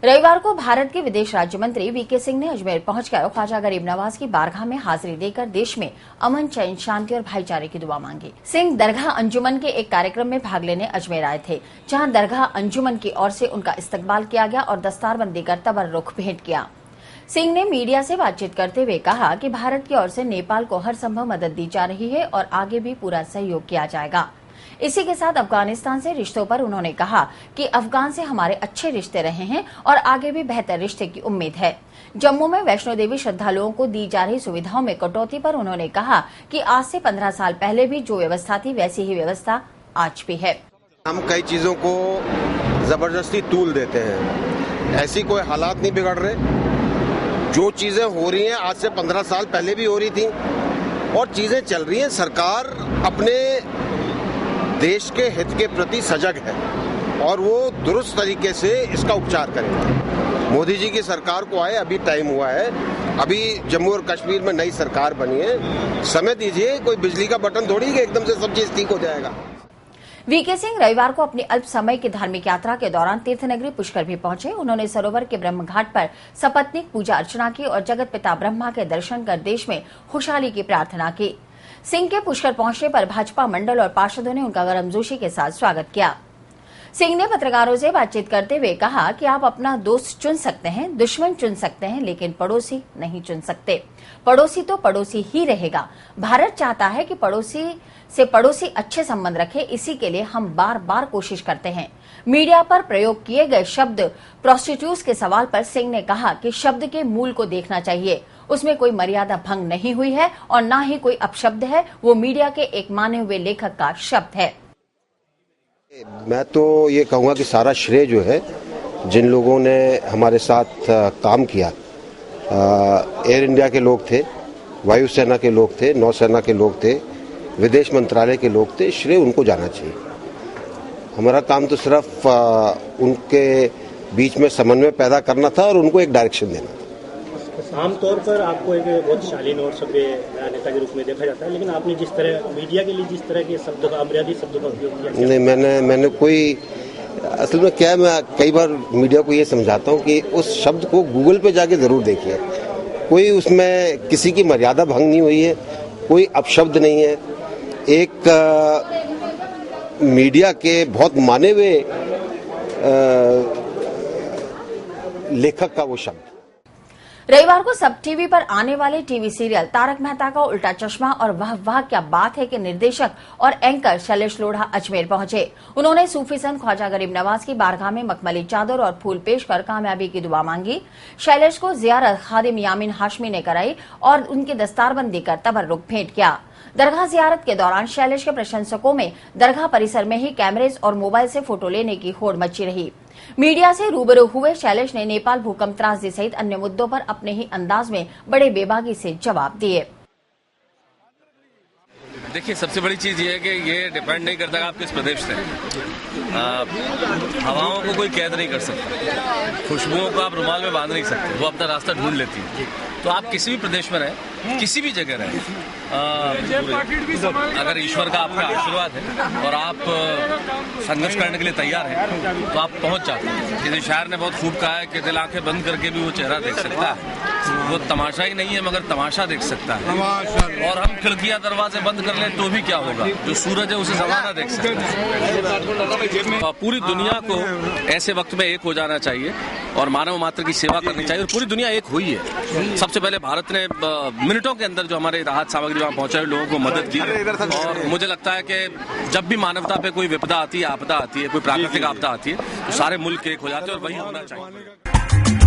रविवार को भारत के विदेश राज्य मंत्री वीके सिंह ने अजमेर पहुंचकर ख्वाजा गरीब नवाज की बारगाह में हाजिरी देकर देश में अमन, चैन, शांति और भाईचारे की दुआ मांगी। सिंह दरगाह अंजुमन के एक कार्यक्रम में भाग लेने अजमेर आए थे, जहां दरगाह अंजुमन की ओर से उनका इस्तकबाल किया गया और दस्तारबंदी कर तबर्रुख भेंट किया। सिंह ने मीडिया से बातचीत करते हुए कहा कि भारत की ओर से नेपाल को हर संभव मदद दी जा रही है और आगे भी पूरा सहयोग किया जाएगा। इसी के साथ अफगानिस्तान से रिश्तों पर उन्होंने कहा कि अफगान से हमारे अच्छे रिश्ते रहे हैं और आगे भी बेहतर रिश्ते की उम्मीद है। जम्मू में वैष्णो देवी श्रद्धालुओं को दी जा रही सुविधाओं में कटौती पर उन्होंने कहा कि आज से 15 साल पहले भी जो व्यवस्था थी वैसी ही व्यवस्था आज भी है। हम कई चीजों को जबरदस्ती तूल देते हैं, ऐसी कोई हालात नहीं बिगड़ रहे। जो चीजें हो रही हैं आज से 15 साल पहले भी हो रही थी और चीजें चल रही हैं। सरकार अपने देश के हित के प्रति सजग है और वो दुरुस्त तरीके से इसका उपचार करेंगे। मोदी जी की सरकार को आए अभी टाइम हुआ है, अभी जम्मू और कश्मीर में नई सरकार बनी है, समय दीजिए। कोई बिजली का बटन थोड़ी कि एकदम से सब चीज ठीक हो जाएगा। वीके सिंह रविवार को अपनी अल्प समय की धार्मिक यात्रा के दौरान तीर्थनगरी पुष्कर भी पहुंचे। उन्होंने सरोवर के ब्रह्म घाट पर सपत्नीक पूजा अर्चना की और जगत पिता ब्रह्मा के दर्शन कर देश में खुशहाली की प्रार्थना की। सिंह के पुष्कर पहुंचने पर भाजपा मंडल और पार्षदों ने उनका गर्मजोशी के साथ स्वागत किया। सिंह ने पत्रकारों से बातचीत करते हुए कहा कि आप अपना दोस्त चुन सकते हैं, दुश्मन चुन सकते हैं, लेकिन पड़ोसी नहीं चुन सकते। पड़ोसी तो पड़ोसी ही रहेगा। भारत चाहता है कि पड़ोसी से पड़ोसी अच्छे संबंध रखे, इसी के लिए हम बार बार कोशिश करते हैं। मीडिया पर प्रयोग किए गए शब्द प्रोस्टिट्यूट के सवाल पर सिंह ने कहा कि शब्द के मूल को देखना चाहिए, उसमें कोई मर्यादा भंग नहीं हुई है और न ही कोई अपशब्द है। वो मीडिया के एक माने हुए लेखक का शब्द है। मैं तो ये कहूँगा कि सारा श्रेय जो है जिन लोगों ने हमारे साथ काम किया, एयर इंडिया के लोग थे, वायुसेना के लोग थे, नौसेना के लोग थे, विदेश मंत्रालय के लोग थे, श्रेय उनको जाना चाहिए। हमारा काम तो सिर्फ उनके बीच में समन्वय पैदा करना था और उनको एक डायरेक्शन देना था। आमतौर पर आपको एक बहुत शालीन और सभ्य नेता के रूप में देखा जाता है, लेकिन आपने जिस तरह मीडिया के लिए जिस तरह के शब्दों का अमर्यादित शब्दों का उपयोग किया, नहीं, मैंने कोई, असल में क्या है, मैं कई बार मीडिया को ये समझाता हूँ कि उस शब्द को गूगल पे जाके जरूर देखिए। कोई उसमें किसी की मर्यादा भंग नहीं हुई है, कोई अपशब्द नहीं है। एक मीडिया के बहुत माने हुए लेखक का वो शब्द। रविवार को सब टीवी पर आने वाले टीवी सीरियल तारक मेहता का उल्टा चश्मा और वाह क्या बात है के निर्देशक और एंकर शैलेश लोढ़ा अजमेर पहुंचे। उन्होंने सूफी संत ख्वाजा गरीब नवाज की बारगाह में मखमली चादर और फूल पेश कर कामयाबी की दुआ मांगी। शैलेश को जियारत खादिम यामीन हाशमी ने कराई और उनकी दस्तारबंदी कर तबर्रुक भेंट किया। दरगाह जियारत के दौरान शैलेश के प्रशंसकों में दरगाह परिसर में ही कैमरेज और मोबाइल से फोटो लेने की होड़ मची रही। मीडिया से रूबरू हुए शैलेश ने नेपाल भूकंप त्रासदी सहित अन्य मुद्दों पर अपने ही अंदाज में बड़े बेबाकी से जवाब दिए। देखिए, सबसे बड़ी चीज ये है कि ये डिपेंड नहीं करता आप किस प्रदेश से। हवाओं को कोई कैद नहीं कर सकता, खुशबुओं को आप रुमाल में बांध नहीं सकते, वो अपना रास्ता ढूंढ लेती है। तो आप किसी भी प्रदेश में रहें, किसी भी जगह रहें, अगर ईश्वर का आपका आशीर्वाद है और आप संघर्ष करने के लिए तैयार हैं तो आप पहुंच जाते हैं। किसी शायर ने बहुत खूब कहा है कि दिल आंखें बंद करके भी वो चेहरा देख सकता है। वो तमाशा ही नहीं है मगर तमाशा देख सकता है। और हम खिड़कियां दरवाजे बंद कर लें तो भी क्या होगा, जो सूरज है उसे ज़माना देख सकता है। पूरी दुनिया को ऐसे वक्त में एक हो जाना चाहिए और मानव मात्र की सेवा करनी चाहिए और पूरी दुनिया एक हुई है। सबसे पहले भारत ने मिनटों के अंदर जो हमारे राहत सामग्री वहाँ पहुंचाई, लोगों को मदद की। और मुझे लगता है कि जब भी मानवता पे कोई विपदा आती है, आपदा आती है, कोई प्राकृतिक आपदा आती है, तो सारे मुल्क एक हो जाते हैं और वही होना चाहिए।